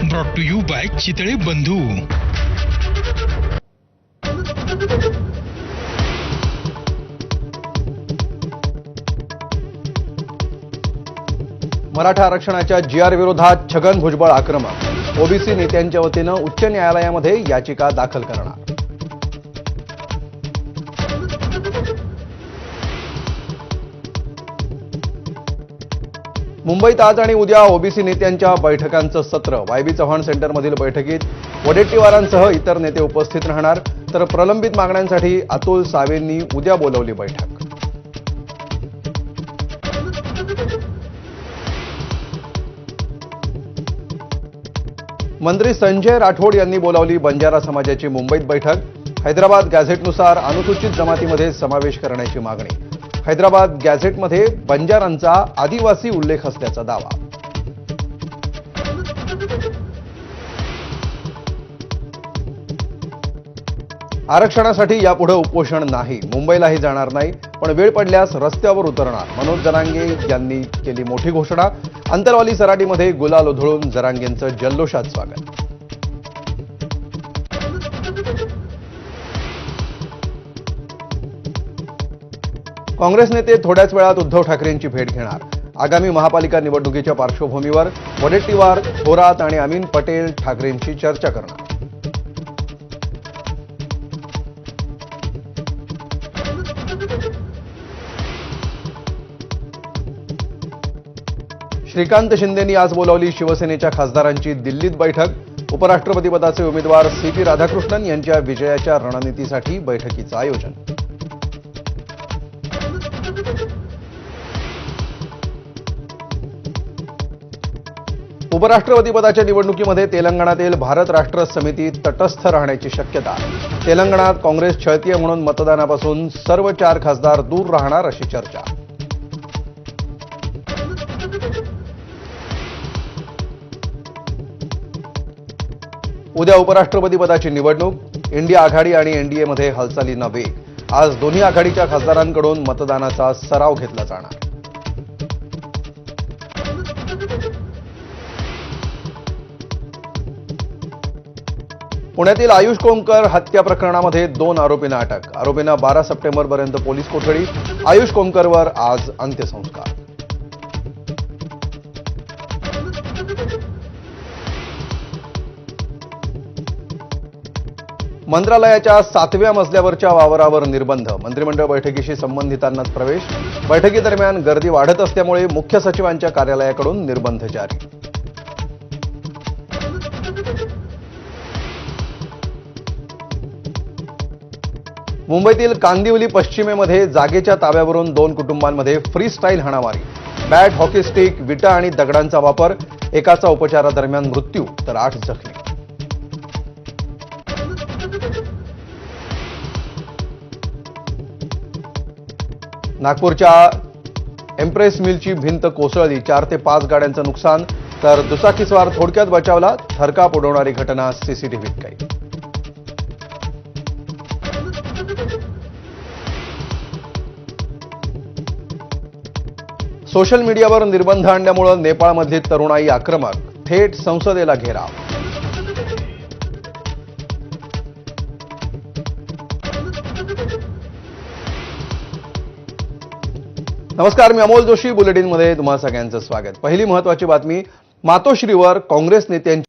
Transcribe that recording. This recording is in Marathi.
Brought to you by Chitale Bandhu. Maratha आरक्षणाच्या जीआर विरोधात छगन भुजबळ आक्रमक। ओबीसी नेत्यांच्या वतीनं उच्च न्यायालयामध्ये याचिका दाखल करणार। मुंबईत आज आणि उद्या ओबीसी नेत्यांच्या बैठकांचं सत्र। वायबी चव्हाण सेंटरमधील बैठकीत वडेट्टीवारांसह इतर नेते उपस्थित राहणार, तर प्रलंबित मागण्यांसाठी अतुल सावेंनी उद्या बोलावली बैठक। मंत्री संजय राठोड यांनी बोलावली बंजारा समाजाची मुंबईत बैठक। हैदराबाद गॅझेटनुसार अनुसूचित जमातीमध्ये समावेश करण्याची मागणी। हैदराबाद गॅझेटमध्ये बंजारांचा आदिवासी उल्लेख असल्याचा दावा। आरक्षणासाठी यापुढे उपोषण नाही, मुंबईलाही जाणार नाही, पण वेळ पडल्यास रस्त्यावर उतरणार। मनोज जरांगे यांनी केली मोठी घोषणा। अंतरवाली सराटीमध्ये गुलाल उधळून जरांगेंचं जल्लोषात स्वागत। काँग्रेस नेते थोड्याच वेळात उद्धव ठाकरेंची भेट घेणार। आगामी महापालिका निवडणुकीच्या पार्श्वभूमीवर वडेट्टीवार, थोरात आणि अमीन पटेल ठाकरेंची चर्चा करणार। श्रीकांत शिंदेंनी आज बोलावली शिवसेनेच्या खासदारांची दिल्लीत बैठक। उपराष्ट्रपतीपदाचे उमेदवार सीपी राधाकृष्णन यांच्या विजयाच्या रणनीतीसाठी बैठकीचं आयोजन। उपराष्ट्रपतीपदाच्या निवडणुकीमध्ये तेलंगणातील भारत राष्ट्र समिती तटस्थ राहण्याची शक्यता। तेलंगणात काँग्रेस छळतीय म्हणून मतदानापासून सर्व 4 खासदार दूर राहणार अशी चर्चा। उद्या उपराष्ट्रपतीपदाची निवडणूक। इंडिया आघाडी आणि एनडीएमध्ये हालचालींना वेग। आज दोन्ही आघाडीच्या खासदारांकडून मतदानाचा सराव घेतला जाणार। पुण्यातील आयुष कोमकर हत्या प्रकरणामध्ये 2 आरोपींना अटक। आरोपींना 12 सप्टेंबरपर्यंत पोलीस कोठडी। आयुष कोमकरवर आज अंत्यसंस्कार। मंत्रालयाच्या 7व्या मजल्यावरच्या वावरावर निर्बंध। मंत्रिमंडळ बैठकीशी संबंधितांनाच प्रवेश। बैठकीदरम्यान गर्दी वाढत असल्यामुळे मुख्य सचिवांच्या कार्यालयाकडून निर्बंध जारी। मुंबईतील कांदिवली पश्चिमेमध्ये जागेच्या ताब्यावरून 2 कुटुंबांमध्ये फ्री स्टाईल हाणामारी। बॅट, हॉकी स्टिक, विटा आणि दगडांचा वापर। एकाचा उपचारादरम्यान मृत्यू, तर 8 जखमी। नागपूरच्या एम्प्रेस मिलची भिंत कोसळली। 4 ते 5 गाड्यांचं नुकसान, तर दुचाकीस्वार थोडक्यात बचावला। थरकाप उडवणारी घटना सीसीटीव्हीत कैद। सोशल मीडियावर निर्बंध आणल्यामुळे नेपाळमधली तरुणाई आक्रमक। थेट संसदेला घेराव। नमस्कार, मी अमोल जोशी। बुलेटिनमध्ये तुम्हा सगळ्यांचं स्वागत। पहिली महत्त्वाची बातमी, मातोश्रीवर काँग्रेस नेत्यांची